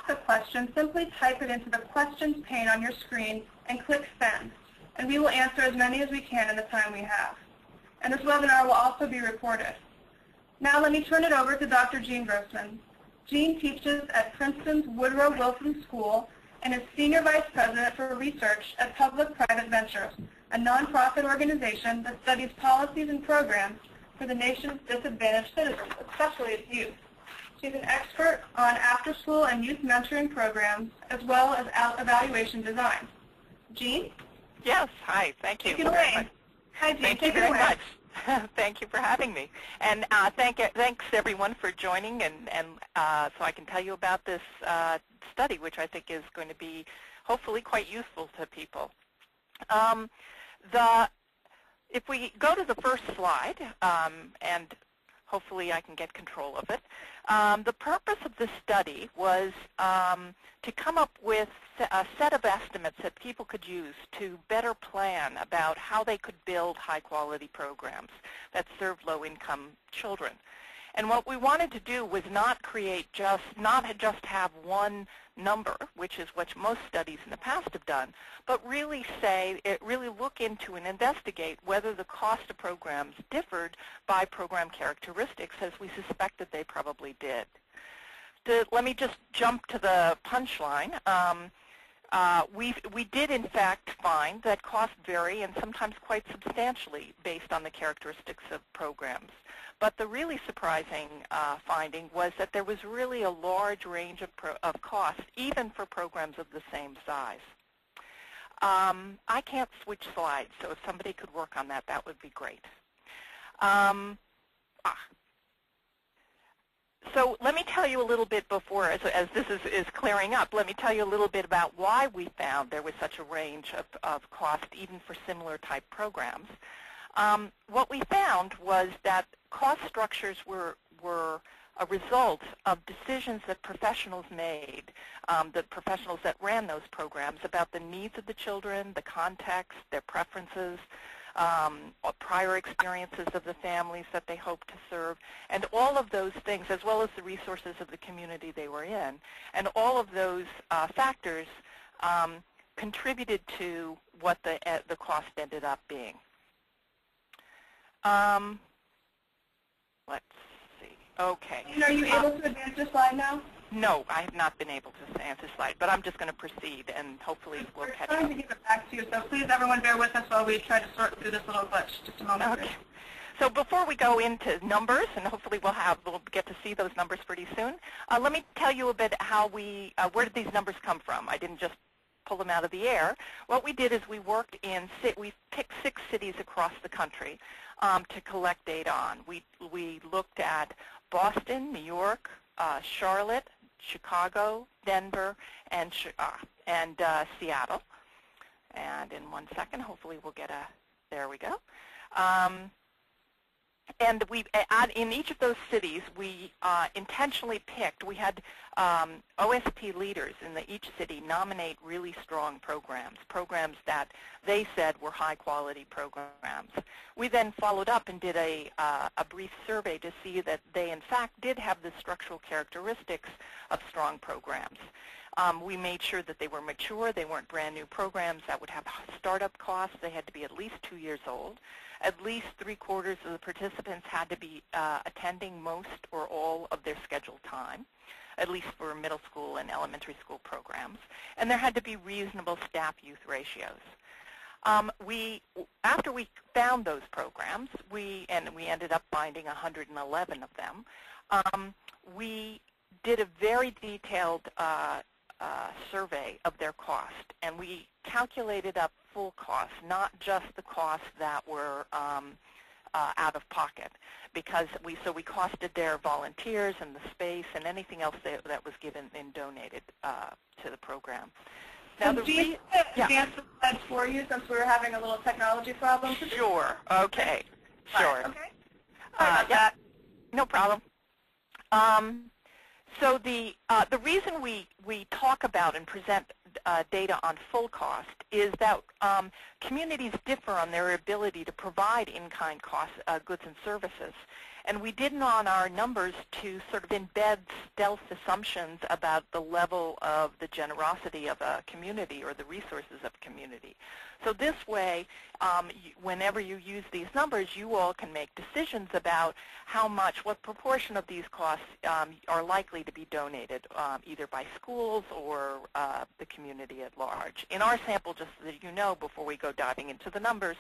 a question, simply type it into the questions pane on your screen and click send, and we will answer as many as we can in the time we have. And this webinar will also be recorded. Now let me turn it over to Dr. Gina Grossman. Jean teaches at Princeton's Woodrow Wilson School and is Senior Vice President for Research at Public-Private Ventures, a nonprofit organization that studies policies and programs for the nation's disadvantaged citizens, especially its youth. She's an expert on after-school and youth mentoring programs, as well as evaluation design. Jean? Yes, hi, thank you. Take it away. Hi, Jean. Thank you very much. Thank you for having me. And thanks everyone for joining, and so I can tell you about this study, which I think is going to be hopefully quite useful to people. If we go to the first slide, and hopefully I can get control of it, the purpose of this study was to come up with a set of estimates that people could use to better plan about how they could build high-quality programs that serve low-income children. And what we wanted to do was not just have one number, which is what most studies in the past have done, but really look into and investigate whether the cost of programs differed by program characteristics, as we suspected they probably did. Let me just jump to the punchline. We did, in fact, find that costs vary, and sometimes quite substantially, based on the characteristics of programs. But the really surprising finding was that there was really a large range of costs, even for programs of the same size. I can't switch slides, so if somebody could work on that, that would be great. So let me tell you a little bit before, as this is clearing up, let me tell you a little bit about why we found there was such a range of cost, even for similar type programs. What we found was that cost structures were a result of decisions that professionals made, the professionals that ran those programs, about the needs of the children, the context, their preferences, prior experiences of the families that they hoped to serve, and all of those things, as well as the resources of the community they were in. And all of those factors contributed to what the cost ended up being. Let's see. Okay. And are you able to advance your slide now? No, I have not been able to advance the slide, but I'm just going to proceed, and hopefully we'll catch up. We're trying to give it back to you, so please, everyone, bear with us while we try to sort through this little glitch. Just a moment. Okay. So before we go into numbers, and hopefully we'll get to see those numbers pretty soon, let me tell you a bit how where did these numbers come from? I didn't just pull them out of the air. What we did is we picked 6 cities across the country to collect data on. We looked at Boston, New York, Charlotte, Chicago, Denver, and Seattle. And in 1 second, hopefully we'll get there we go. And in each of those cities, we intentionally picked, we had OSP leaders in each city nominate really strong programs that they said were high-quality programs. We then followed up and did a brief survey to see that they, in fact, did have the structural characteristics of strong programs. We made sure that they were mature. They weren't brand new programs that would have startup costs. They had to be at least 2 years old. At least 3/4 of the participants had to be attending most or all of their scheduled time, at least for middle school and elementary school programs. And there had to be reasonable staff-youth ratios. After we found those programs, we ended up finding 111 of them, we did a very detailed survey of their cost, and we calculated up full costs, not just the costs that were out of pocket, because we costed their volunteers and the space and anything else that was given and donated to the program. Now, do you advance the slides for you, since we were having a little technology problem? Sure. Okay. Sure. Okay. Sorry about that. No problem. So the reason we talk about and present data on full cost is that communities differ on their ability to provide in-kind costs, goods and services. And we didn't on our numbers to sort of embed stealth assumptions about the level of the generosity of a community or the resources of a community. So this way, whenever you use these numbers, you all can make decisions about how much, what proportion of these costs are likely to be donated, either by schools or the community at large. In our sample, just so that you know, before we go diving into the numbers,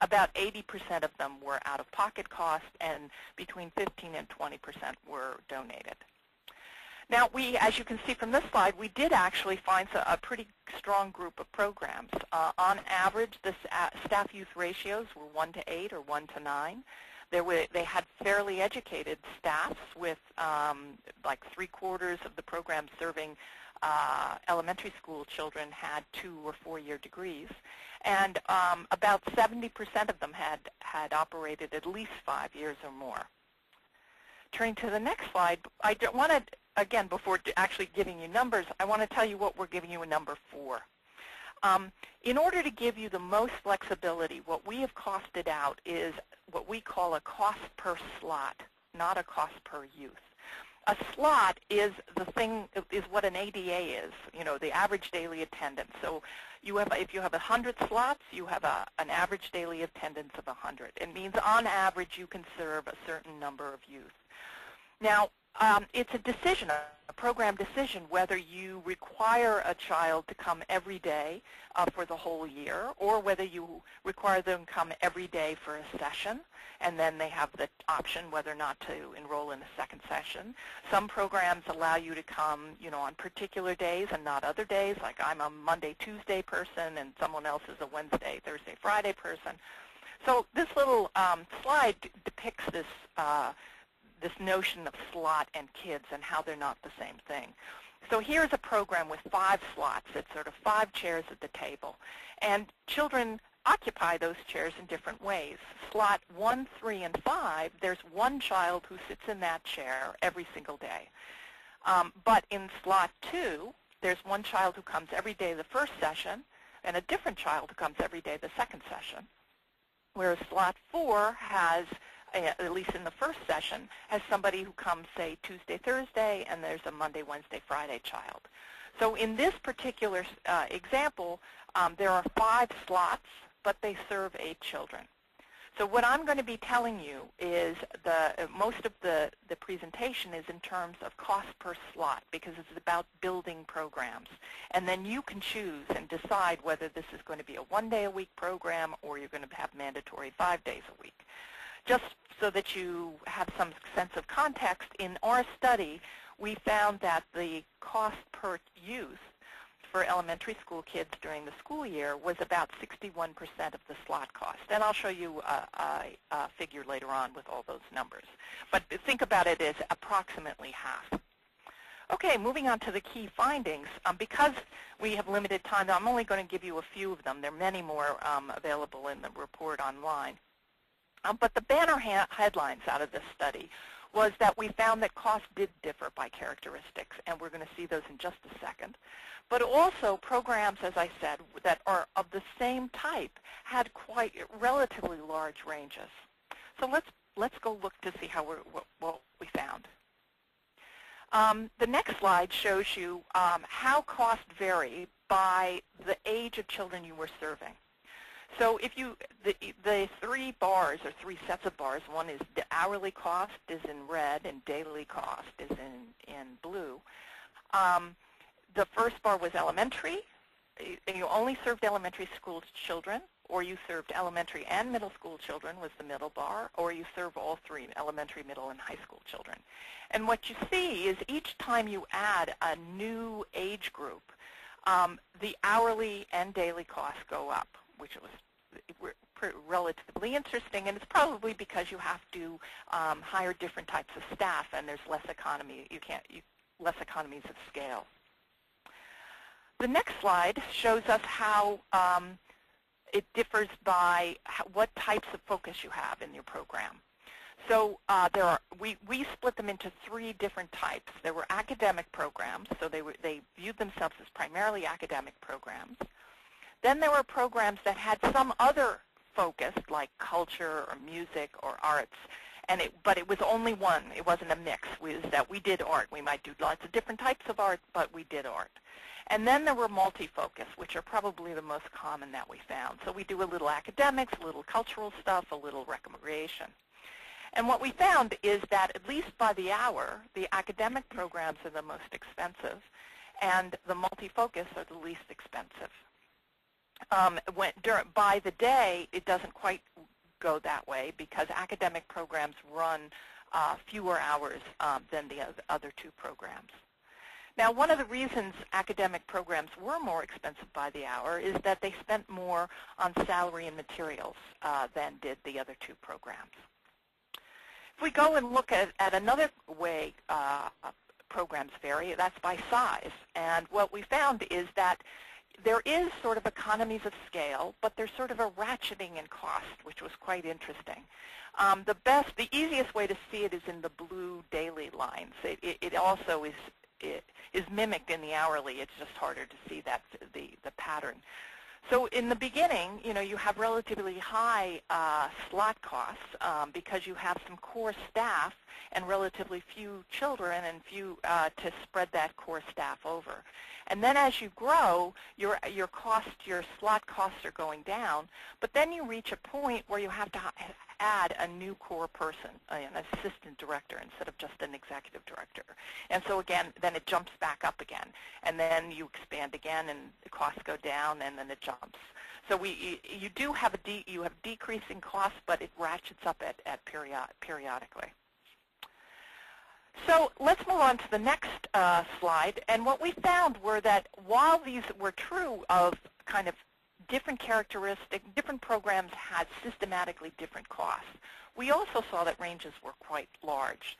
about 80% of them were out-of-pocket costs, and between 15 and 20% were donated. Now, as you can see from this slide, we did actually find a pretty strong group of programs. On average, the staff-youth ratios were 1 to 8 or 1 to 9. They had fairly educated staffs with like 3/4 of the programs serving elementary school children had 2- or 4-year degrees. And about 70% of them had operated at least 5 years or more. Turning to the next slide, I want to, again, before actually giving you numbers, I want to tell you what we're giving you a number for. In order to give you the most flexibility, what we have costed out is what we call a cost per slot, not a cost per youth. A slot is what an ADA is, the average daily attendance. So if you have 100 slots, you have an average daily attendance of 100. It means on average you can serve a certain number of youth. Now, it's a decision, a program decision, whether you require a child to come every day for the whole year, or whether you require them to come every day for a session, and then they have the option whether or not to enroll in a second session. Some programs allow you to come, on particular days and not other days, like I'm a Monday, Tuesday person, and someone else is a Wednesday, Thursday, Friday person. So this little slide depicts this this notion of slot and kids and how they're not the same thing. So here's a program with 5 slots. It's sort of 5 chairs at the table. And children occupy those chairs in different ways. Slot 1, 3, and 5, there's one child who sits in that chair every single day. But in slot 2, there's one child who comes every day the first session and a different child who comes every day the second session. Whereas slot 4 has, at least in the first session, has somebody who comes, say, Tuesday, Thursday, and there's a Monday, Wednesday, Friday child. So in this particular example, there are 5 slots, but they serve 8 children. So what I'm going to be telling you is most of the presentation is in terms of cost per slot, because it's about building programs. And then you can choose and decide whether this is going to be a 1-day-a-week program or you're going to have mandatory 5 days a week. Just so that you have some sense of context, in our study, we found that the cost per youth for elementary school kids during the school year was about 61% of the slot cost. And I'll show you a figure later on with all those numbers. But think about it as approximately half. Okay, moving on to the key findings. Because we have limited time, I'm only going to give you a few of them. There are many more available in the report online. But the banner headlines out of this study was that we found that costs did differ by characteristics, and we're going to see those in just a second. But also programs, as I said, that are of the same type had quite relatively large ranges. So let's go look to see what we found. The next slide shows you how costs vary by the age of children you were serving. So if the 3 bars or 3 sets of bars, one is the hourly cost is in red and daily cost is in blue. The first bar was elementary. You only served elementary school children, or you served elementary and middle school children was the middle bar, or you serve all 3, elementary, middle, and high school children. And what you see is each time you add a new age group, the hourly and daily costs go up, which was relatively interesting, and it's probably because you have to hire different types of staff, and there's less economy. Less economies of scale. The next slide shows us how it differs by what types of focus you have in your program. So we split them into 3 different types. There were academic programs, so they viewed themselves as primarily academic programs. Then there were programs that had some other focus, like culture or music or arts, but it was only one. It wasn't a mix. Was that we did art. We might do lots of different types of art, but we did art. And then there were multi-focus, which are probably the most common that we found. So we do a little academics, a little cultural stuff, a little recreation. And what we found is that at least by the hour, the academic programs are the most expensive, and the multi-focus are the least expensive. By the day, it doesn't quite go that way because academic programs run fewer hours than the other two programs. Now, one of the reasons academic programs were more expensive by the hour is that they spent more on salary and materials than did the other two programs. If we go and look at another way programs vary, that's by size. And what we found is that there is sort of economies of scale, but there's sort of a ratcheting in cost, which was quite interesting. The easiest way to see it is in the blue daily lines. It also is mimicked in the hourly. It's just harder to see that the pattern. So in the beginning, you have relatively high slot costs because you have some core staff and relatively few children and few to spread that core staff over. And then as you grow, your slot costs are going down, but then you reach a point where you have to add a new core person, an assistant director instead of just an executive director. And so again, then it jumps back up again. And then you expand again and the costs go down and then it jumps. So you do have you have decreasing costs, but it ratchets up at periodically. So let's move on to the next slide. And what we found were that while these were true of kind of different characteristics, different programs had systematically different costs, we also saw that ranges were quite large.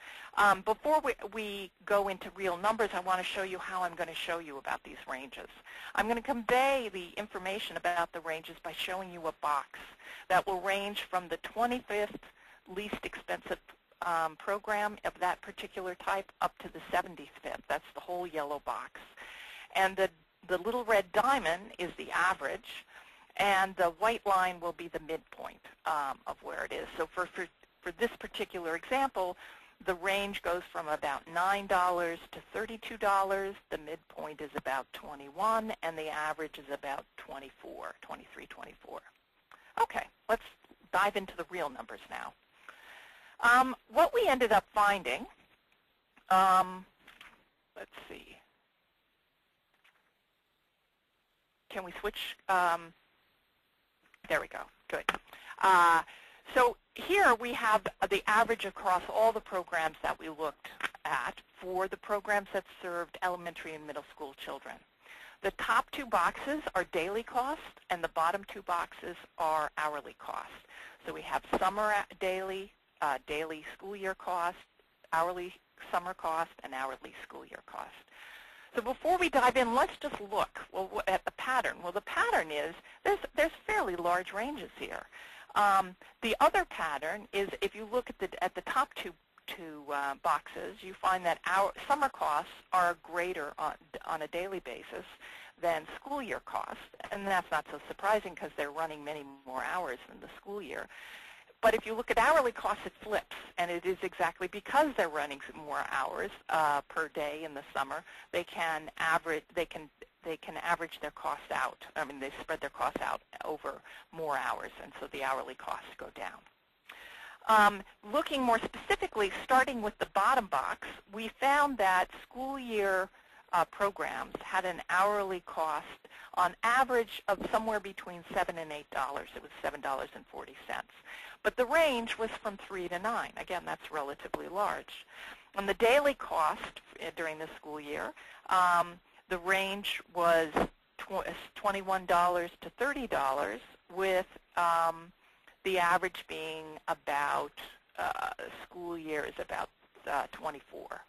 Before we go into real numbers, I want to show you how I'm going to show you about these ranges. I'm going to convey the information about the ranges by showing you a box that will range from the 25th least expensive program of that particular type up to the 75th. That's the whole yellow box. And the little red diamond is the average, and the white line will be the midpoint of where it is. So for this particular example, the range goes from about $9 to $32. The midpoint is about 21, and the average is about 23, 24. Okay, let's dive into the real numbers now. What we ended up finding, let's see. Can we switch? There we go. Good. So here we have the average across all the programs that we looked at for the programs that served elementary and middle school children. The top two boxes are daily cost, and the bottom two boxes are hourly cost. So we have summer daily, daily school year cost, hourly summer cost, and hourly school year cost. So before we dive in, let's just look at the pattern. Well, the pattern is there's fairly large ranges here. The other pattern is if you look at the top two boxes, you find that our summer costs are greater on a daily basis than school year costs, and that's not so surprising because they're running many more hours than the school year. But if you look at hourly costs, it flips, and it is exactly because they're running more hours per day in the summer. They can average their costs out. I mean, they spread their costs out over more hours, and so the hourly costs go down. Looking more specifically, starting with the bottom box, we found that school year programs had an hourly cost on average of somewhere between $7 and $8. It was $7.40. But the range was from 3 to 9. Again, that's relatively large. On the daily cost during the school year, the range was $21 to $30, with the average being about, school year is about 24.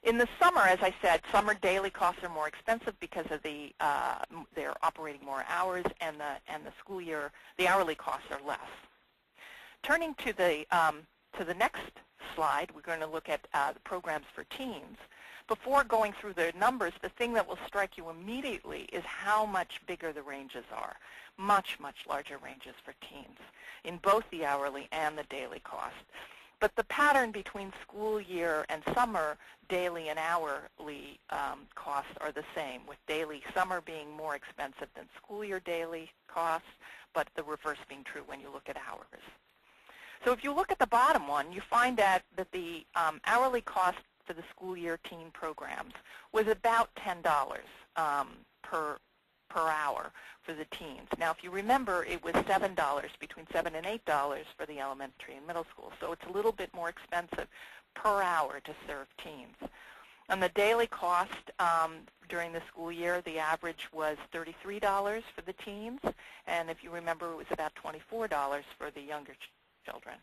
In the summer, as I said, summer daily costs are more expensive because of they're operating more hours, and the school year, the hourly costs are less. Turning to the next slide, we're going to look at the programs for teens. before going through the numbers, the thing that will strike you immediately is how much bigger the ranges are. Much, much larger ranges for teens in both the hourly and the daily cost. But the pattern between school year and summer daily and hourly costs are the same, with daily summer being more expensive than school year daily costs, but the reverse being true when you look at hours. So if you look at the bottom one, you find that the hourly cost for the school year teen programs was about $10 per hour for the teens. Now, if you remember, it was $7, between $7 and $8 for the elementary and middle school. So it's a little bit more expensive per hour to serve teens. On the daily cost during the school year, the average was $33 for the teens, and if you remember, it was about $24 for the younger children.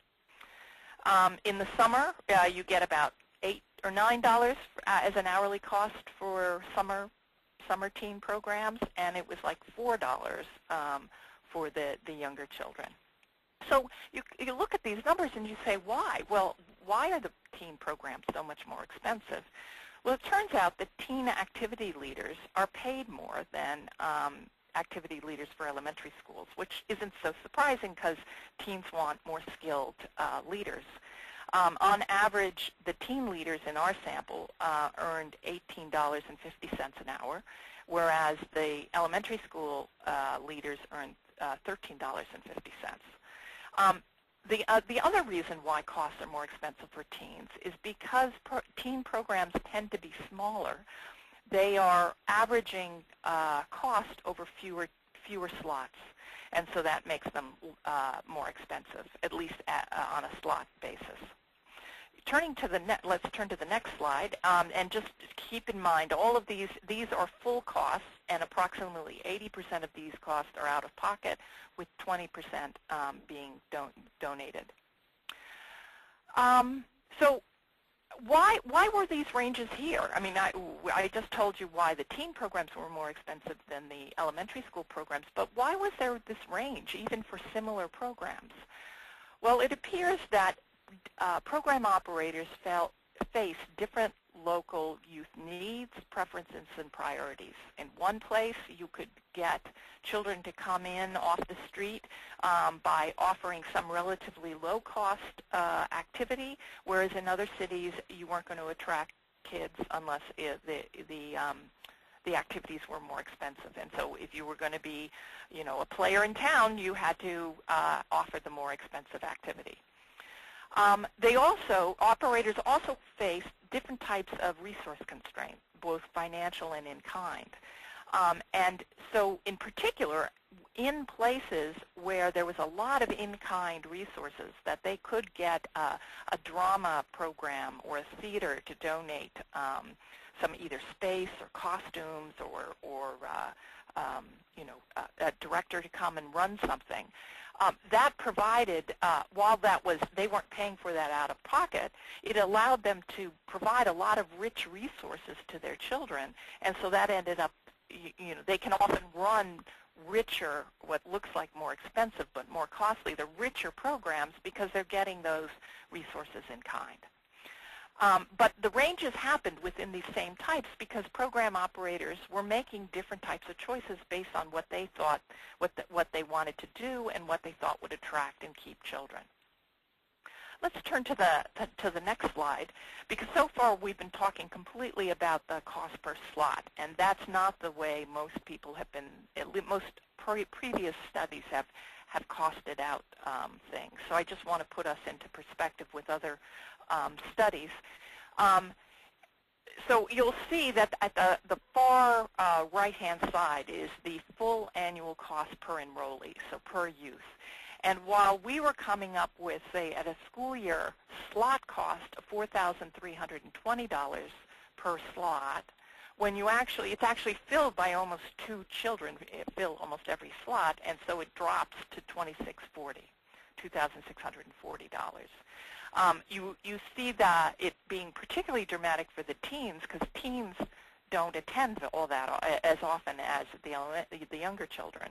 In the summer, you get about $8 or $9 as an hourly cost for summer teen programs, and it was like $4 for the younger children. So you look at these numbers and you say, why? Well, why are the teen programs so much more expensive? Well, it turns out that teen activity leaders are paid more than activity leaders for elementary schools, which isn't so surprising because teens want more skilled leaders. On average, the teen leaders in our sample earned $18.50 an hour, whereas the elementary school leaders earned $13.50. The other reason why costs are more expensive for teens is because teen programs tend to be smaller. They are averaging cost over fewer slots, and so that makes them more expensive, at least on a slot basis. Let's turn to the next slide, and just keep in mind all of these are full costs, and approximately 80% of these costs are out of pocket, with 20% being donated. So why were these ranges here? I mean, I just told you why the teen programs were more expensive than the elementary school programs, but why was there this range, even for similar programs? Well, it appears that program operators face different local youth needs, preferences, and priorities. In one place, you could get children to come in off the street by offering some relatively low-cost activity, whereas in other cities, you weren't going to attract kids unless the activities were more expensive. And so if you were going to be, a player in town, you had to offer the more expensive activity. Operators also face different types of resource constraints, both financial and in kind. And so in particular, in places where there was a lot of in-kind resources, that they could get a drama program or a theater to donate some either space or costumes or a director to come and run something. That provided, while they weren't paying for that out of pocket, it allowed them to provide a lot of rich resources to their children, and so that ended up, they can often run richer, what looks like more expensive but more costly, the richer programs because they're getting those resources in kind. But the ranges happened within these same types because program operators were making different types of choices based on what they thought, what they wanted to do, and what they thought would attract and keep children. Let's turn to the next slide, because so far we've been talking completely about the cost per slot, and that's not the way most people have been. Most previous studies have costed out things. So I just want to put us into perspective with other studies. So you'll see that at the far right-hand side is the full annual cost per enrollee, so per youth. And while we were coming up with, say, at a school year slot cost of $4,320 per slot, when it's actually filled by almost 2 children, it fill almost every slot, and so it drops to $2,640. You see that it being particularly dramatic for the teens, because teens don't attend all that as often as the younger children.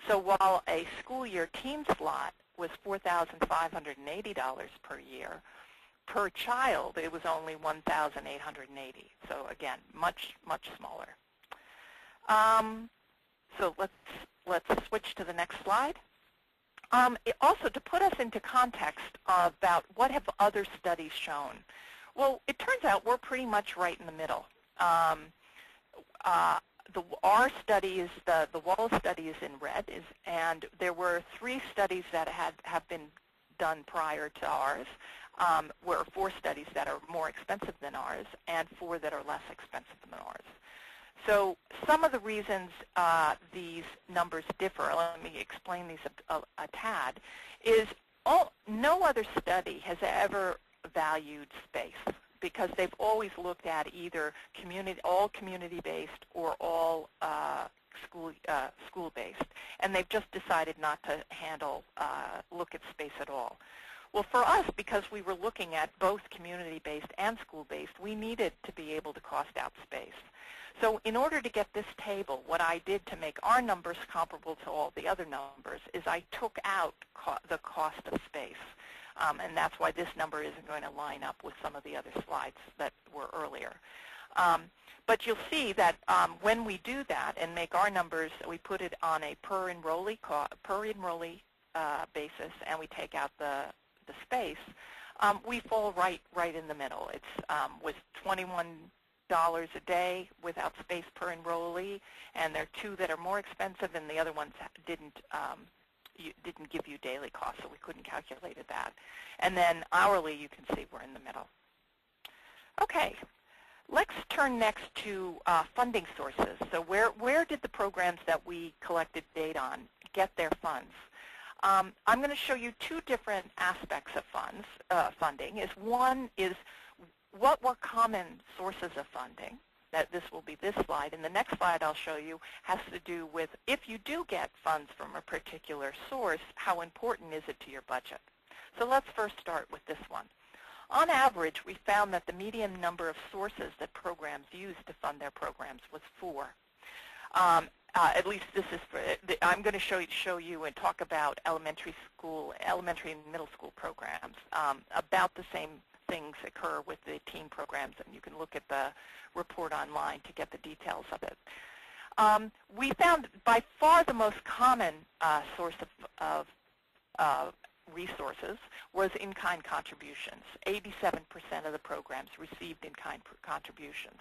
So while a school year teen slot was $4,580 per year, per child, it was only 1,880. So again, much, much smaller. So let's switch to the next slide. Also, to put us into context about what have other studies shown. Well, it turns out we're pretty much right in the middle. Our study is the Wallace study is in red, and there were 3 studies that have been done prior to ours. Were 4 studies that are more expensive than ours, and 4 that are less expensive than ours. So some of the reasons these numbers differ, let me explain these a tad, is no other study has ever valued space, because they've always looked at either all community-based or all school-based, and they've just decided not to look at space at all. Well, for us, because we were looking at both community-based and school-based, we needed to be able to cost out space. So in order to get this table, what I did to make our numbers comparable to all the other numbers is I took out the cost of space. And that's why this number isn't going to line up with some of the other slides that were earlier. But you'll see that when we do that and make our numbers, we put it on a per enrollee basis, and we take out the space, we fall right in the middle. It's with $21 a day without space per enrollee, and there are 2 that are more expensive, and the other ones didn't give you daily costs, so we couldn't calculate that. And then hourly, you can see we're in the middle. Okay, let's turn next to funding sources. So where did the programs that we collected data on get their funds? I'm going to show you 2 different aspects of funding. One is what were common sources of funding. This will be this slide, and the next slide I'll show you has to do with if you do get funds from a particular source, how important is it to your budget? So let's first start with this one. On average, we found that the median number of sources that programs used to fund their programs was 4. At least this is I'm going to show you and talk about elementary and middle school programs. About the same things occur with the teen programs, and you can look at the report online to get the details of it. We found by far the most common source of resources was in-kind contributions. 87% of the programs received in-kind contributions.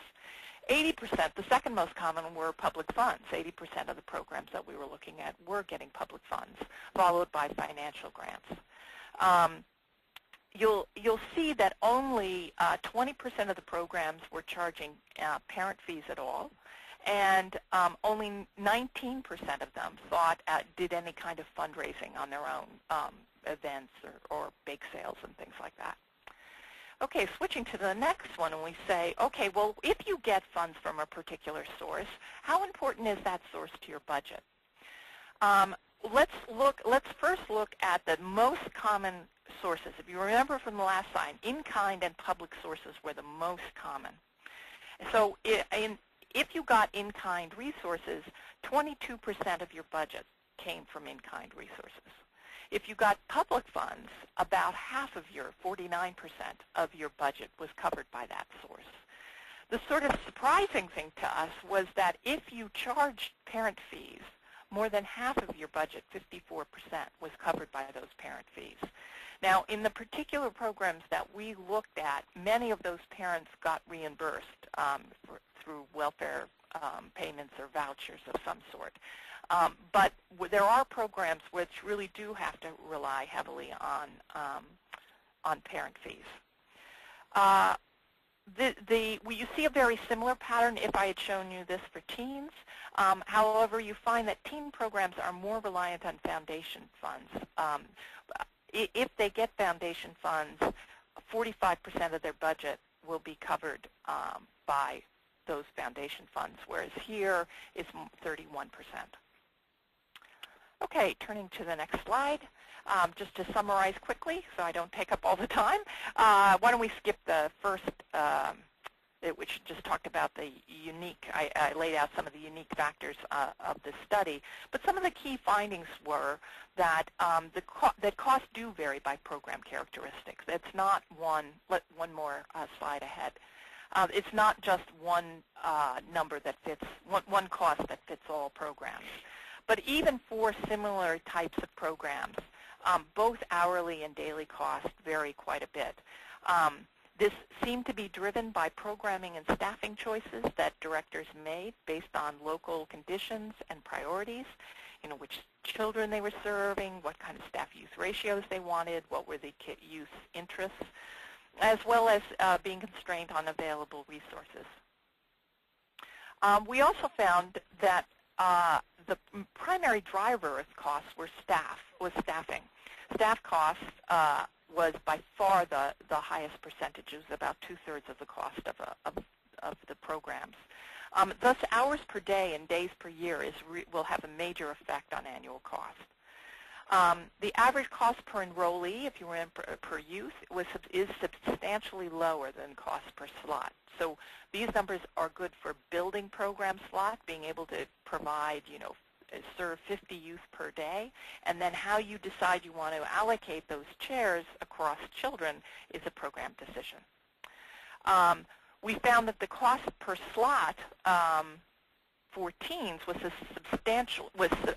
80%, the second most common, were public funds. 80% of the programs that we were looking at were getting public funds, followed by financial grants. You'll see that only 20% of the programs were charging parent fees at all, and only 19% of them did any kind of fundraising on their own events or bake sales and things like that. Okay, switching to the next one, and we say, okay, well, if you get funds from a particular source, how important is that source to your budget? Let's first look at the most common sources. If you remember from the last slide, in-kind and public sources were the most common. So if you got in-kind resources, 22% of your budget came from in-kind resources. If you got public funds, about half of 49% of your budget was covered by that source. The sort of surprising thing to us was that if you charged parent fees, more than half of your budget, 54%, was covered by those parent fees. Now, in the particular programs that we looked at, many of those parents got reimbursed through welfare payments or vouchers of some sort. But there are programs which really do have to rely heavily on parent fees. You see a very similar pattern if I had shown you this for teens. However, you find that teen programs are more reliant on foundation funds. If they get foundation funds, 45% of their budget will be covered by those foundation funds, whereas here it's 31%. Okay, turning to the next slide. Just to summarize quickly, so I don't take up all the time, why don't we skip the first which just talked about the unique, I laid out some of the unique factors of this study. But some of the key findings were that that costs do vary by program characteristics. It's not one more slide ahead. It's not just one number that fits, one cost that fits all programs. But even for similar types of programs, both hourly and daily costs vary quite a bit. This seemed to be driven by programming and staffing choices that directors made based on local conditions and priorities, which children they were serving, what kind of staff-youth ratios they wanted, what were the youth interests, as well as being constrained on available resources. We also found that the primary driver of costs was staffing. Staff costs was by far the highest percentages, about 2/3 of the cost of the programs. Thus, hours per day and days per year will have a major effect on annual cost. The average cost per enrollee, if you were in per youth, is substantially lower than cost per slot. So these numbers are good for building program slot, being able to provide, serve 50 youth per day, and then how you decide you want to allocate those chairs across children is a program decision. We found that the cost per slot for teens was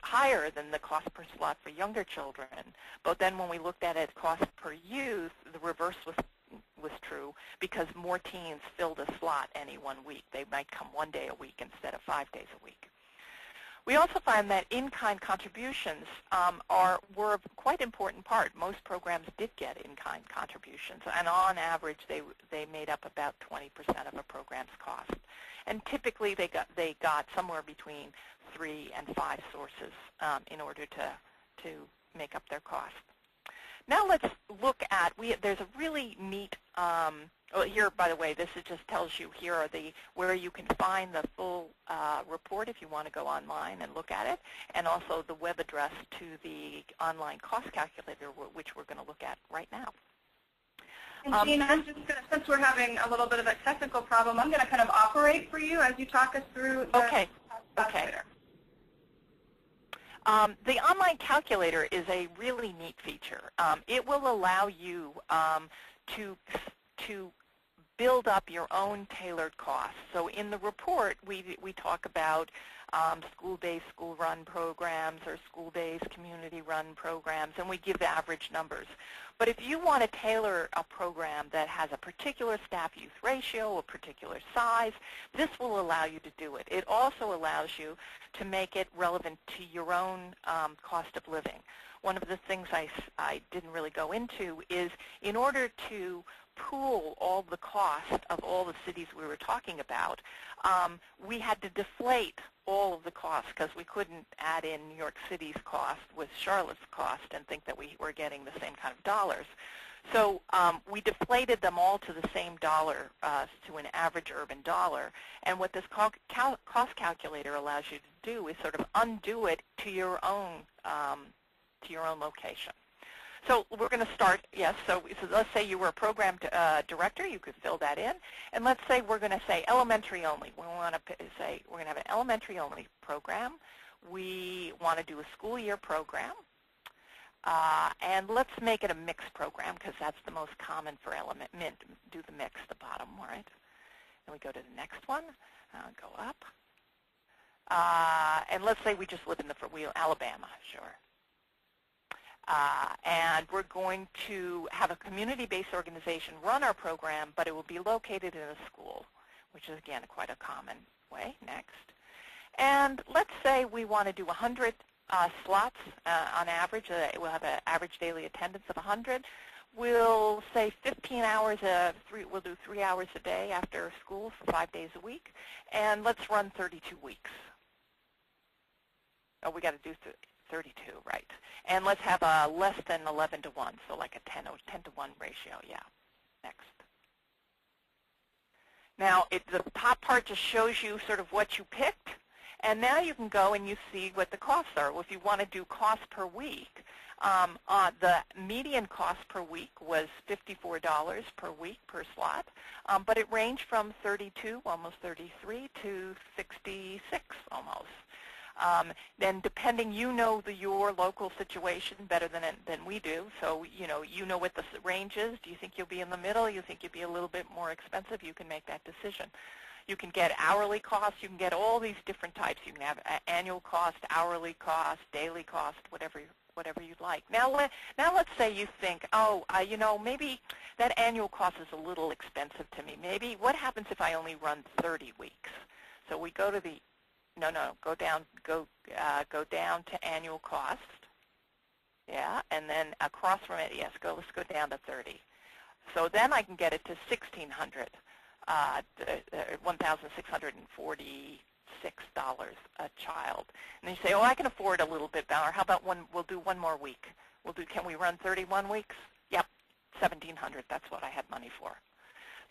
higher than the cost per slot for younger children. But then when we looked at it cost per youth, the reverse was true, because more teens filled a slot any one week. They might come 1 day a week instead of 5 days a week. We also find that in-kind contributions were a quite important part. Most programs did get in-kind contributions, and on average, they made up about 20% of a program's cost. And typically, they got somewhere between 3 and 5 sources in order to make up their cost. Now let's look at, there's a really neat, here, by the way, this just tells you here are where you can find the full report if you want to go online and look at it, and also the web address to the online cost calculator, which we're going to look at right now. And Gina, I'm just going to, since we're having a little bit of a technical problem, I'm going to kind of operate for you as you talk us through the cost calculator. The online calculator is a really neat feature. It will allow you to build up your own tailored costs. So in the report, we talk about school-based, school-run programs or school-based, community-run programs, and we give the average numbers. But if you want to tailor a program that has a particular staff-youth ratio, a particular size, this will allow you to do it. It also allows you to make it relevant to your own cost of living. One of the things I didn't really go into is, in order to pool all the cost of all the cities we were talking about, we had to deflate all of the costs, because we couldn't add in New York City's cost with Charlotte's cost and think that we were getting the same kind of dollars. So we deflated them all to the same dollar, to an average urban dollar. And what this cost calculator allows you to do is sort of undo it to your own location. So we're going to start, yes, so let's say you were a program director, you could fill that in. And let's say we're going to say elementary only. We want to say we're going to have an elementary only program. We want to do a school year program. And let's make it a mixed program, because that's the most common for do the mix, the bottom, right? And we go to the next one, go up. And let's say we just live in Alabama, sure. And we're going to have a community-based organization run our program, but it will be located in a school, which is, again, quite a common way. Next. And let's say we want to do 100 slots on average. We'll have an average daily attendance of 100. We'll say 15 hours, we'll do 3 hours a day after school for 5 days a week. And let's run 32 weeks. Oh, we got to do 32, right. And let's have a less than 11 to 1, so like a 10 to 1 ratio, yeah. Next. Now, the top part just shows you sort of what you picked, and now you can go and you see what the costs are. Well, if you want to do cost per week, The median cost per week was $54 per week per slot, but it ranged from 32, almost 33, to 66 almost. Then depending, your local situation better than we do, so you know what the range is. Do you think you'll be in the middle? You think you'll be a little bit more expensive? You can make that decision. You can get hourly costs. You can get all these different types. You can have annual cost, hourly cost, daily cost, whatever you'd like. Now let's say you think, maybe that annual cost is a little expensive to me. Maybe what happens if I only run 30 weeks? So we go to the go down to annual cost. Yeah, and then across from it, yes, let's go down to 30. So then I can get it to $1,600, $1,646 a child. And then you say, oh, I can afford a little bit better. How about we'll do one more week. Can we run 31 weeks? Yep, $1,700. That's what I had money for.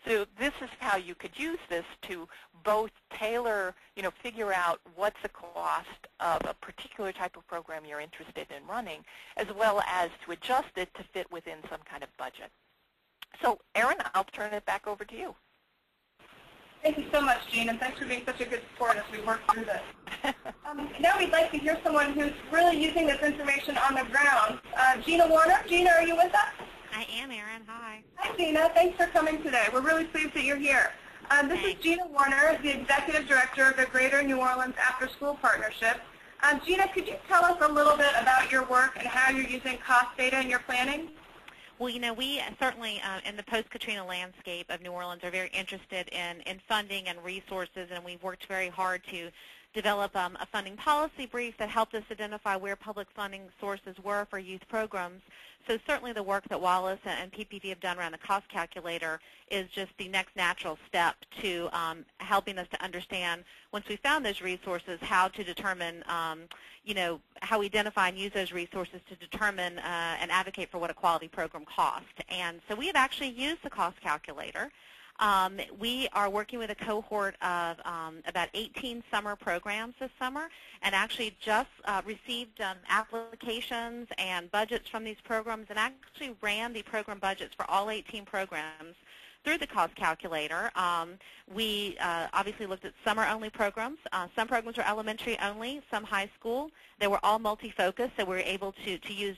So this is how you could use this to both tailor, figure out what's the cost of a particular type of program you're interested in running, as well as to adjust it to fit within some kind of budget. So, Erin, I'll turn it back over to you. Thank you so much, Jean, and thanks for being such a good sport as we work through this. Now we'd like to hear someone who's really using this information on the ground. Gina Warner. Gina, are you with us? I am, Erin. Hi. Hi, Gina. Thanks for coming today. We're really pleased that you're here. This is Gina Warner, the Executive Director of the Greater New Orleans Afterschool Partnership. Gina, could you tell us a little bit about your work and how you're using cost data in your planning? Well, we certainly, in the post-Katrina landscape of New Orleans, are very interested in funding and resources, and we've worked very hard to develop a funding policy brief that helped us identify where public funding sources were for youth programs. So certainly the work that Wallace and PPV have done around the cost calculator is just the next natural step to helping us to understand, once we found those resources, how to determine, how we identify and use those resources to determine and advocate for what a quality program costs. And so we have actually used the cost calculator. We are working with a cohort of about 18 summer programs this summer, and actually just received applications and budgets from these programs, and actually ran the program budgets for all 18 programs through the cost calculator. We obviously looked at summer-only programs. Some programs were elementary only, some high school. They were all multi-focused, so we were able to use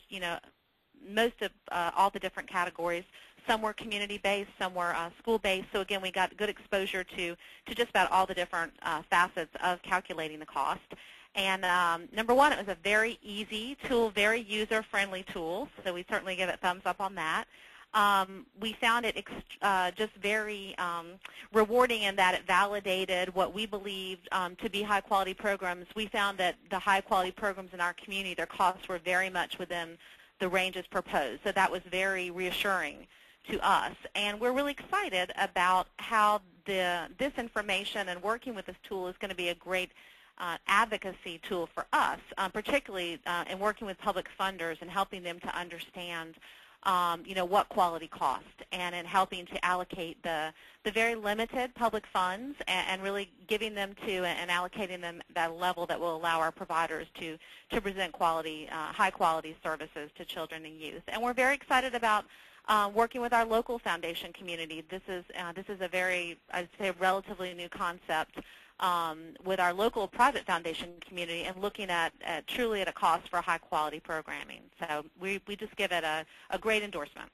most of all the different categories. Some were community-based, some were school-based. So again, we got good exposure to just about all the different facets of calculating the cost. And number one, it was a very easy tool, very user-friendly tool. So we certainly give it thumbs up on that. We found it just very rewarding in that it validated what we believed to be high-quality programs. We found that the high-quality programs in our community, their costs were very much within the ranges proposed. So that was very reassuring to us. And we're really excited about how this information and working with this tool is going to be a great advocacy tool for us, particularly in working with public funders and helping them to understand what quality costs, and in helping to allocate the very limited public funds and really giving them to and allocating them at a level that will allow our providers to present quality, high-quality services to children and youth. And we're very excited about working with our local foundation community. This is a very, I'd say, relatively new concept with our local private foundation community, and looking at truly at a cost for high-quality programming. So we just give it a great endorsement.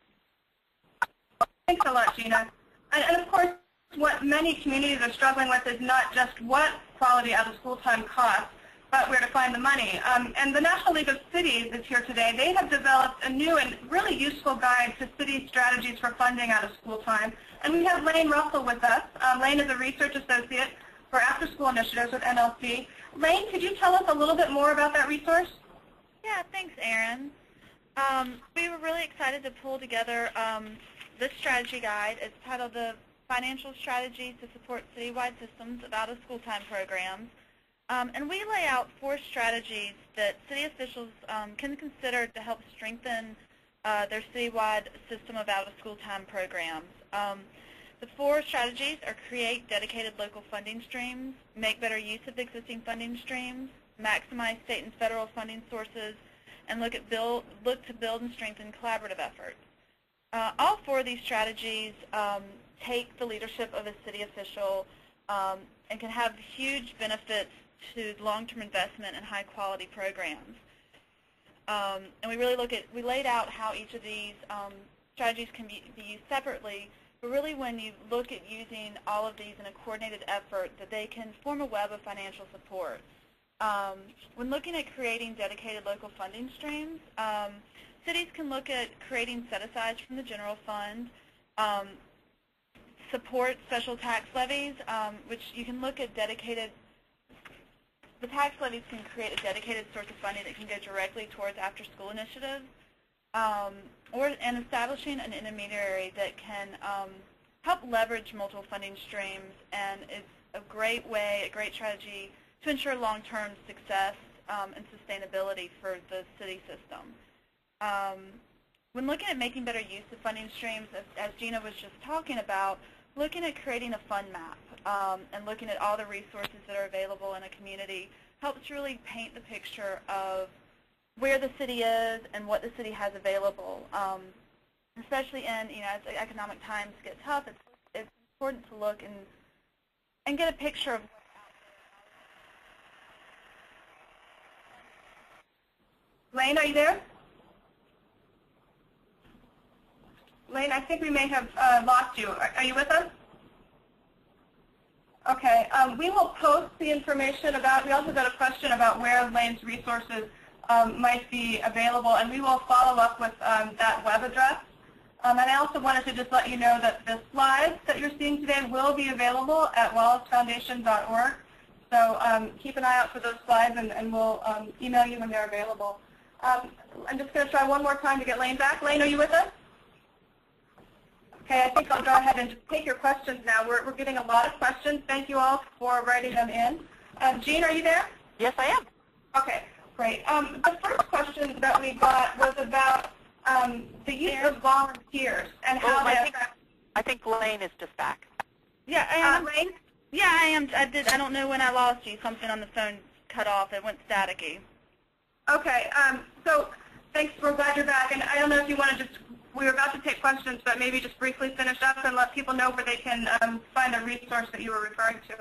Thanks a lot, Gina. And of course, what many communities are struggling with is not just what quality out of school time costs, but where to find the money. And the National League of Cities is here today. They have developed a new and really useful guide to city strategies for funding out of school time. And we have Lane Russell with us. Lane is a research associate for after-school initiatives with NLC. Lane, could you tell us a little bit more about that resource? Yeah, thanks, Erin. We were really excited to pull together this strategy guide. It's titled The Financial Strategies to Support Citywide Systems of Out-of-School Time Programs. And we lay out 4 strategies that city officials can consider to help strengthen their citywide system of out-of-school time programs. The 4 strategies are: create dedicated local funding streams, make better use of existing funding streams, maximize state and federal funding sources, and look to build and strengthen collaborative efforts. All four of these strategies take the leadership of a city official and can have huge benefits to long-term investment in high-quality programs. And we laid out how each of these strategies can be used separately, but really when you look at using all of these in a coordinated effort, that they can form a web of financial support. When looking at creating dedicated local funding streams, cities can look at creating set-asides from the general fund, support special tax levies, which you can look at dedicated. The tax levies can create a dedicated source of funding that can go directly towards after-school initiatives, and establishing an intermediary that can help leverage multiple funding streams, and is a great strategy to ensure long-term success and sustainability for the city system. When looking at making better use of funding streams, as Gina was just talking about, looking at creating a fund map and looking at all the resources that are available in a community helps really paint the picture of where the city is and what the city has available. Especially in, as economic times get tough, it's important to look and get a picture of what's out there. Lane, are you there? Lane, I think we may have lost you. Are you with us? Okay. We will post the information about, we also got a question about where Lane's resources might be available, and we will follow up with that web address. And I also wanted to just let you know that the slides that you're seeing today will be available at wallacefoundation.org. So keep an eye out for those slides, and we'll email you when they're available. I'm just going to try one more time to get Lane back. Lane, are you with us? Okay, I think I'll go ahead and just take your questions now. We're getting a lot of questions. Thank you all for writing them in. Jean, are you there? Yes, I am. Okay, great. The first question that we got was about the use of volunteers and how they affect. I think Lane is just back. Yeah, I am. Lane? Yeah, I am. I don't know when I lost you. Something on the phone cut off. It went staticky. Okay. So thanks. We're glad you're back. And I don't know if you want to just. We were about to take questions, but maybe just briefly finish up and let people know where they can find the resource that you were referring to.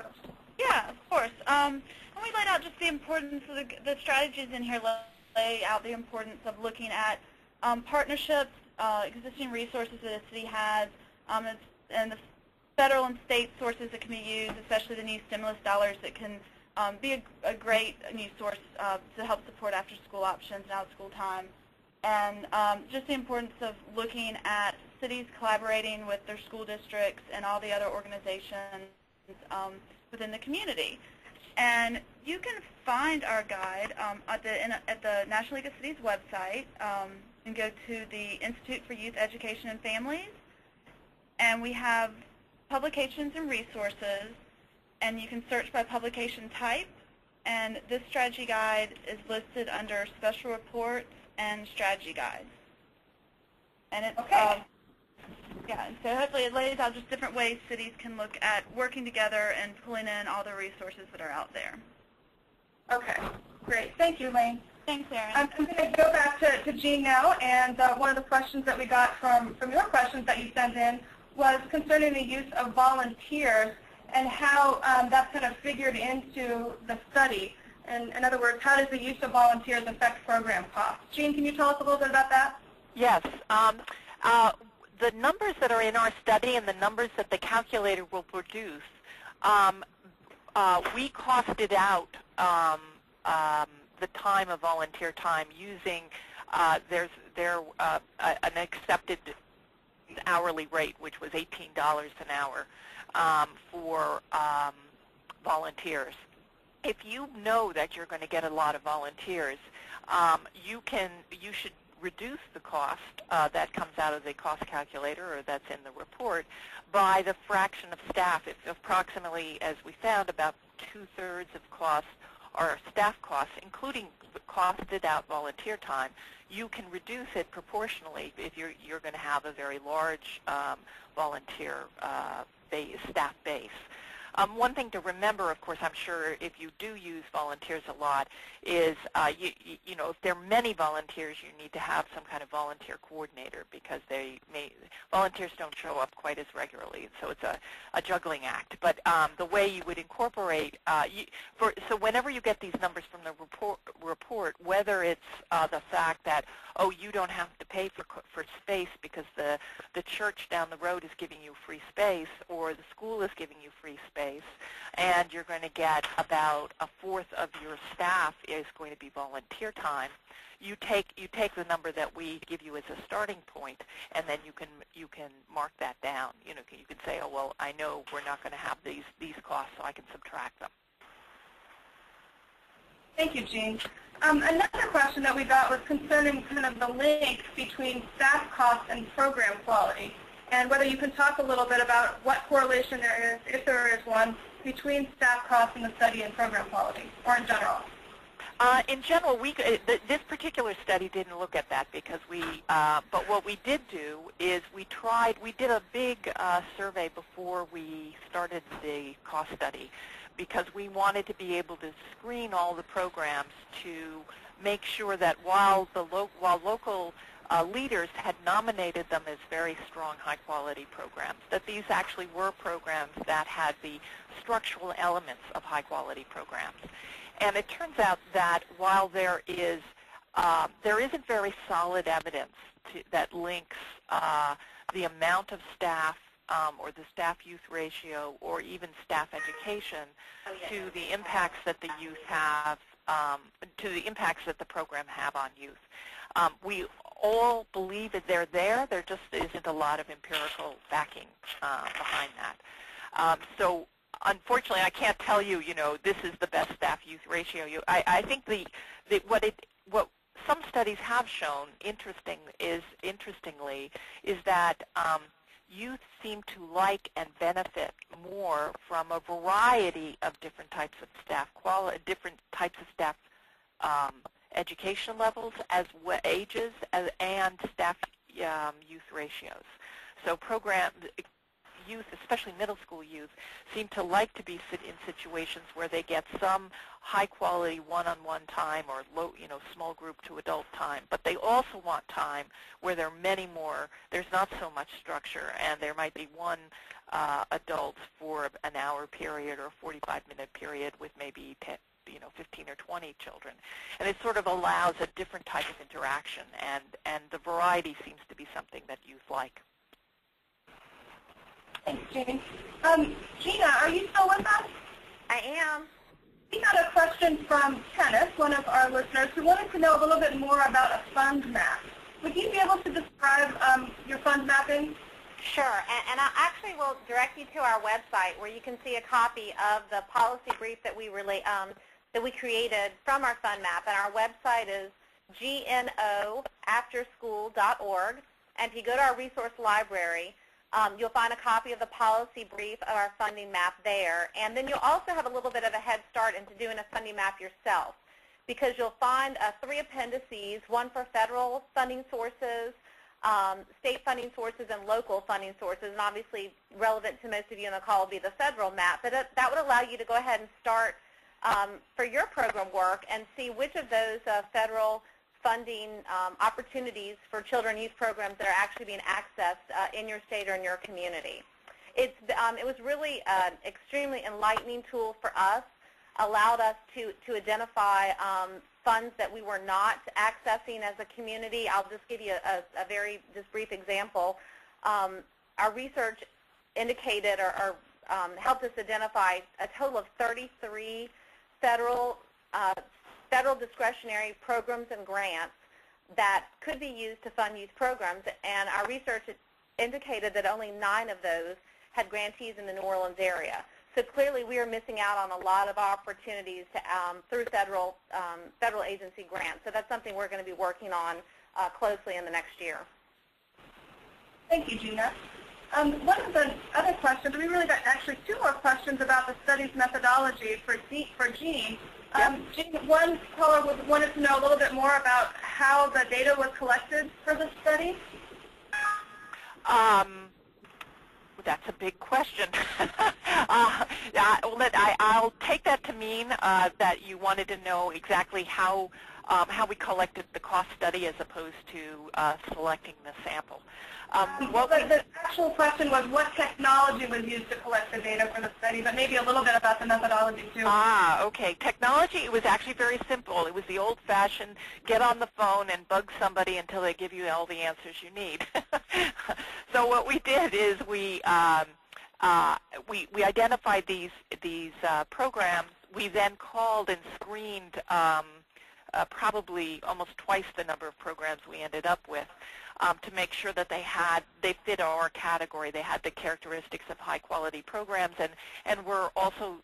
Yeah, of course. And we laid out just the importance of the strategies in here. Lay out the importance of looking at partnerships, existing resources that a city has, and the federal and state sources that can be used, especially the new stimulus dollars that can be a great new source to help support after-school options and out-of-school time. And just the importance of looking at cities collaborating with their school districts and all the other organizations within the community. And you can find our guide at the National League of Cities website and go to the Institute for Youth Education and Families. And we have publications and resources, and you can search by publication type. And this strategy guide is listed under special reports and strategy guides. And it's, okay. Yeah, and so hopefully it lays out just different ways cities can look at working together and pulling in all the resources that are out there. Okay, great. Thank you, Lane. Thanks, Erin. I'm going to go back to Jean now, and one of the questions that we got from your questions that you sent in was concerning the use of volunteers and how that's kind of figured into the study. And in other words, how does the use of volunteers affect program costs? Jean, can you tell us a little bit about that? Yes. The numbers that are in our study and the numbers that the calculator will produce, we costed out the time of volunteer time using an accepted hourly rate, which was $18 an hour for volunteers. If you know that you're going to get a lot of volunteers, you should reduce the cost that comes out of the cost calculator, or that's in the report, by the fraction of staff. It's approximately, as we found, about 2/3 of costs are staff costs, including costed out volunteer time. You can reduce it proportionally if you're going to have a very large volunteer staff base. One thing to remember, of course, I'm sure if you do use volunteers a lot, is you know, if there are many volunteers, you need to have some kind of volunteer coordinator because volunteers don't show up quite as regularly, so it's a juggling act. But the way you would incorporate, so whenever you get these numbers from the report, whether it's the fact that, oh, you don't have to pay for space because the church down the road is giving you free space, or the school is giving you free space, and you're going to get about a fourth of your staff is going to be volunteer time. You take the number that we give you as a starting point, and then you can mark that down. You know, you can say, oh well, I know we're not going to have these costs, so I can subtract them. Thank you, Jean. Another question that we got was concerning kind of the link between staff costs and program quality, and whether you can talk a little bit about what correlation there is, if there is one, between staff costs and the study and program quality, or in general. In general, this particular study didn't look at that because but what we did do is we did a big survey before we started the cost study, because we wanted to be able to screen all the programs to make sure that while local leaders had nominated them as very strong, high-quality programs, that these actually were programs that had the structural elements of high-quality programs. And it turns out that while there isn't very solid evidence that links the amount of staff or the staff-youth ratio, or even staff education, to the impacts that the youth have, to the impacts that the program have on youth. We all believe that they're there. There just isn't a lot of empirical backing behind that. So unfortunately, I can't tell you, you know, this is the best staff-youth ratio. I think what some studies have shown, interestingly, is that youth seem to like and benefit more from a variety of different types of staff different types of staff education levels, ages, and staff youth ratios. So youth, especially middle school youth, seem to like to be in situations where they get some high-quality one-on-one time or small group to adult time, but they also want time where there are many more. There's not so much structure, and there might be one adult for an hour period or a 45-minute period with maybe 15 or 20 children. And it sort of allows a different type of interaction, and the variety seems to be something that youth like. Thanks, Jean. Gina, are you still with us? I am. We got a question from Kenneth, one of our listeners, who wanted to know a little bit more about a fund map. Would you be able to describe your fund mapping? Sure, and I actually will direct you to our website where you can see a copy of the policy brief that we created from our fund map, and our website is gnoafterschool.org. And if you go to our resource library, you'll find a copy of the policy brief of our funding map there, and then you'll also have a little bit of a head start into doing a funding map yourself, because you'll find 3 appendices, one for federal funding sources, state funding sources, and local funding sources, and obviously relevant to most of you on the call will be the federal map, but that would allow you to go ahead and start for your program work and see which of those federal funding opportunities for children and youth programs that are actually being accessed in your state or in your community. It was really an extremely enlightening tool for us, allowed us to identify funds that we were not accessing as a community. I'll just give you a very brief example. Our research indicated or helped us identify a total of 33 federal discretionary programs and grants that could be used to fund youth programs, and our research indicated that only 9 of those had grantees in the New Orleans area. So clearly we are missing out on a lot of opportunities through federal agency grants. So that's something we're going to be working on closely in the next year. Thank you, Gina. One of the other questions, we really got actually 2 more questions about the study's methodology for Jean. Jean, one caller wanted to know a little bit more about how the data was collected for the study. That's a big question. I'll take that to mean that you wanted to know exactly how we collected the cost study as opposed to selecting the sample. The actual question was what technology was used to collect the data for the study, but maybe a little bit about the methodology too. Okay. Technology, it was actually very simple. It was the old-fashioned get on the phone and bug somebody until they give you all the answers you need. So what we did is we identified these programs. We then called and screened probably almost twice the number of programs we ended up with to make sure that they fit our category. They had the characteristics of high-quality programs and were also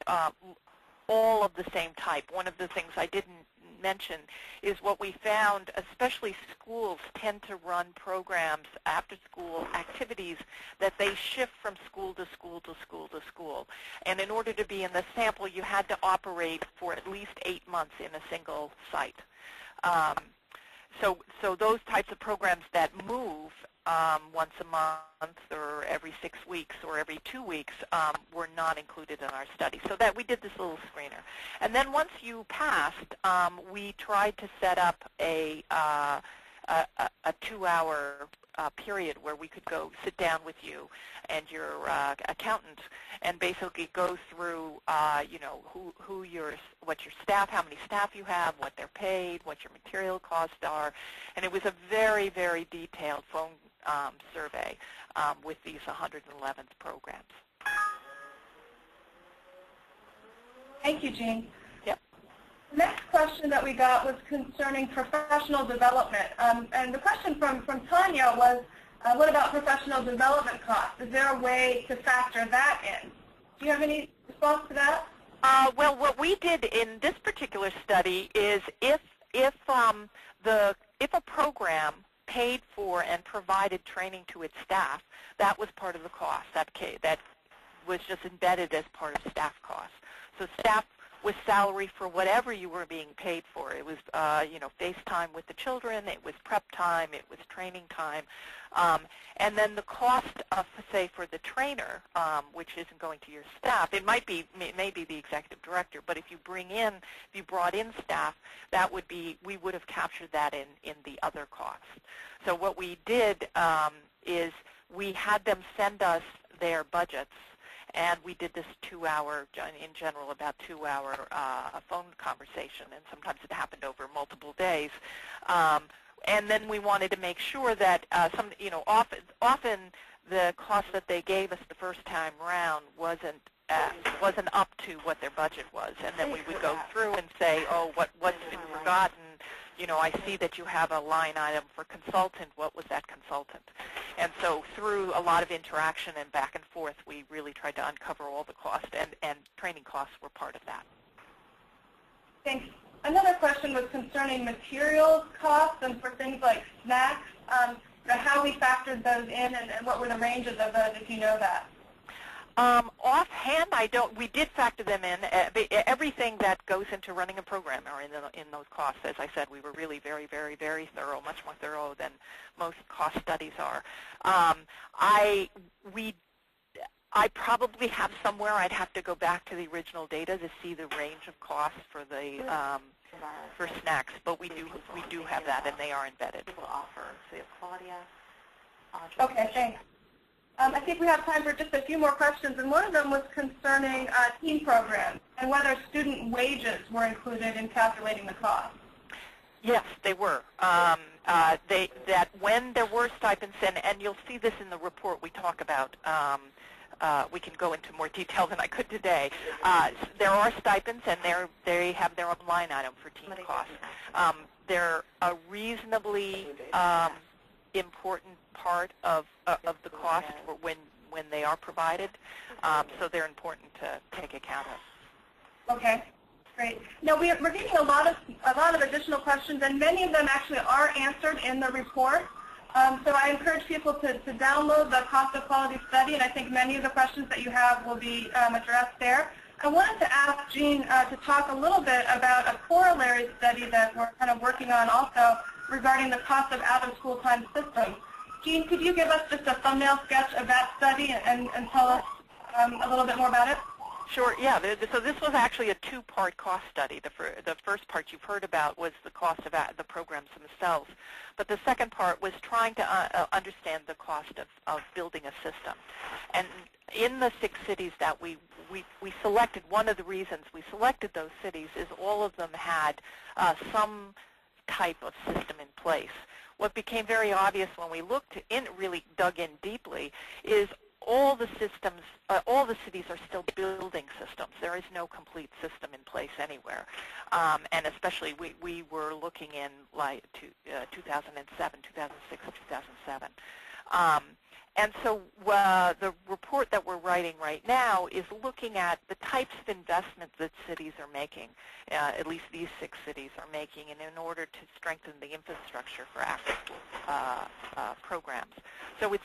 all of the same type. One of the things I didn't mention is what we found, especially schools tend to run programs, after-school activities, that they shift from school to school to school to school. And in order to be in the sample, you had to operate for at least 8 months in a single site. So those types of programs that move once a month or every 6 weeks or every 2 weeks were not included in our study. So that we did this little screener. And then once you passed, we tried to set up a 2-hour period where we could go sit down with you and your accountant and basically go through, what your staff, how many staff you have, what they're paid, what your material costs are, and it was a very, very detailed phone survey with these 111 programs. Thank you, Jean. Yep. The next question that we got was concerning professional development. And the question from Tanya was, what about professional development costs? Is there a way to factor that in? Do you have any response to that? Well, what we did in this particular study is if a program paid for and provided training to its staff, that was part of the cost. That was just embedded as part of staff costs. So staff was salary for whatever you were being paid for. It was, face time with the children. It was prep time. It was training time. And then the cost of, say, for the trainer, which isn't going to your staff, it may be the executive director, but if you brought in staff, we would have captured that in the other costs. So what we did is we had them send us their budgets, and we did this 2-hour, in general, about 2-hour phone conversation, and sometimes it happened over multiple days. And then we wanted to make sure that often the cost that they gave us the first time around wasn't up to what their budget was, and then we would go through and say, oh, what's been forgotten? I see that you have a line item for consultant. What was that consultant? And so through a lot of interaction and back and forth, we really tried to uncover all the costs, and training costs were part of that. Thanks. Another question was concerning materials costs and for things like snacks, how we factored those in and what were the ranges of those, if you know that. Offhand, I don't. We did factor them in. Everything that goes into running a program are in those costs. As I said, we were really very, very, very thorough, much more thorough than most cost studies are. I probably have somewhere. I'd have to go back to the original data to see the range of costs for the for snacks, but we do have that, and they are embedded. Okay, thanks. I think we have time for just a few more questions, and one of them was concerning teen programs and whether student wages were included in calculating the cost. Yes, they were. That when there were stipends, and you'll see this in the report we talk about, we can go into more detail than I could today. There are stipends, and they have their own line item for teen costs. They're a reasonably important part of the cost for when they are provided, so they're important to take account of. Okay, great. Now we're getting a lot of additional questions, and many of them actually are answered in the report. So I encourage people to download the cost of quality study, and I think many of the questions that you have will be addressed there. I wanted to ask Jean to talk a little bit about a corollary study that we're kind of working on also regarding the cost of out-of-school time systems. Jean, could you give us just a thumbnail sketch of that study and tell us a little bit more about it? Sure, yeah. So this was actually a two-part cost study. The first part you've heard about was the cost of the programs themselves. But the second part was trying to understand the cost of building a system. And in the 6 cities that we selected, one of the reasons we selected those cities is all of them had some type of system in place. What became very obvious when we really dug in deeply is all the systems, all the cities are still building systems. There is no complete system in place anywhere. And especially we were looking in like 2007, 2006, 2007. And so the report that we're writing right now is looking at the types of investments that cities are making, at least these 6 cities are making, and in order to strengthen the infrastructure for after-school programs. So it's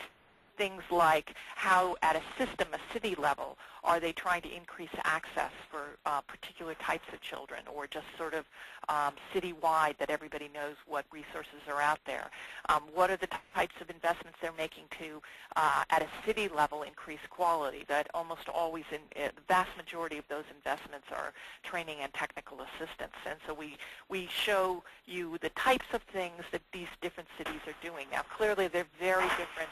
things like how at a system, a city level, are they trying to increase access for particular types of children, or just sort of citywide that everybody knows what resources are out there? What are the types of investments they're making to, at a city level, increase quality? That almost always, the vast majority of those investments are training and technical assistance. And so we show you the types of things that these different cities are doing. Now, clearly, they're very different.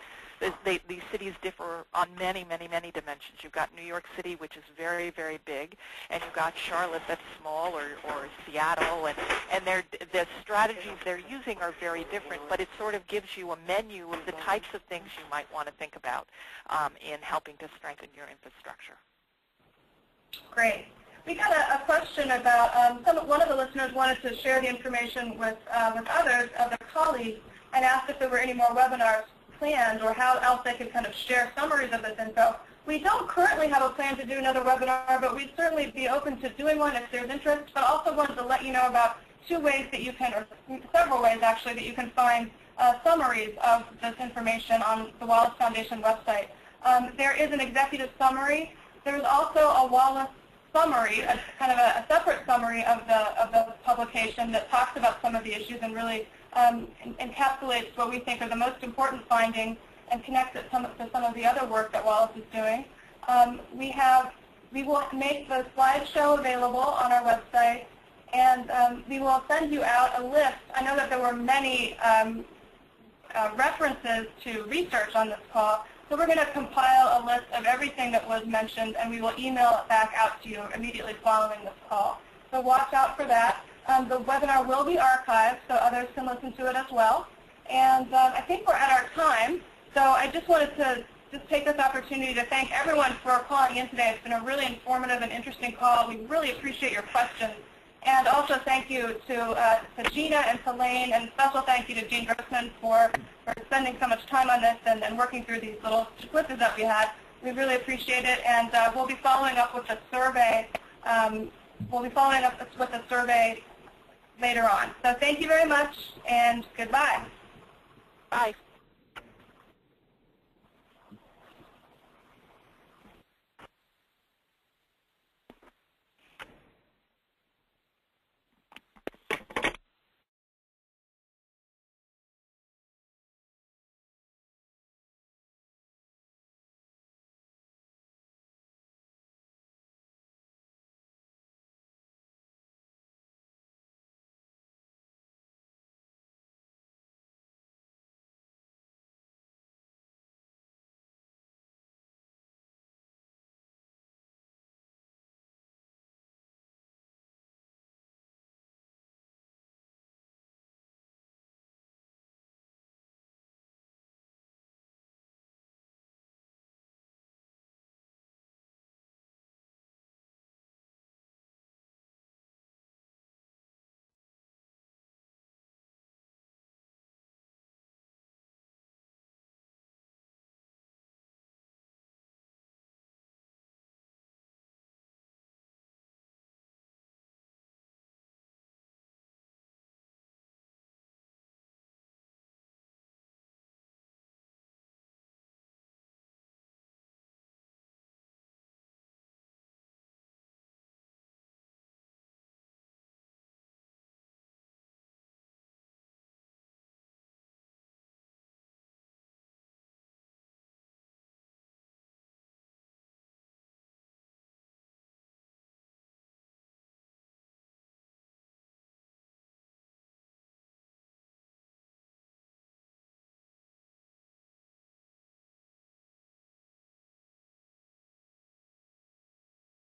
These cities differ on many, many, many dimensions. You've got New York City, which is very, very big, and you've got Charlotte that's small, or Seattle, and the strategies they're using are very different, but it sort of gives you a menu of the types of things you might want to think about in helping to strengthen your infrastructure. Great. We got a question about, one of the listeners wanted to share the information with others, other colleagues, and asked if there were any more webinars planned or how else they could kind of share summaries of this info. We don't currently have a plan to do another webinar, but we'd certainly be open to doing one if there's interest, but also wanted to let you know about 2 ways that you can, or several ways actually, that you can find summaries of this information on the Wallace Foundation website. There is an executive summary. There's also a Wallace summary, kind of a separate summary of the publication that talks about some of the issues and really encapsulates what we think are the most important findings and connects it to some of the other work that Wallace is doing. We will make the slideshow available on our website, and we will send you out a list. I know that there were many references to research on this call, so we're going to compile a list of everything that was mentioned, and we will email it back out to you immediately following this call. So watch out for that. The webinar will be archived, so others can listen to it as well. And I think we're at our time, so I just wanted to take this opportunity to thank everyone for calling in today. It's been a really informative and interesting call. We really appreciate your questions. And also thank you to Gina and to Lane, and special thank you to Gina Grossman for spending so much time on this and working through these little quizzes that we had. We really appreciate it, and we'll be following up with a survey. Later on. So thank you very much, and goodbye. Bye.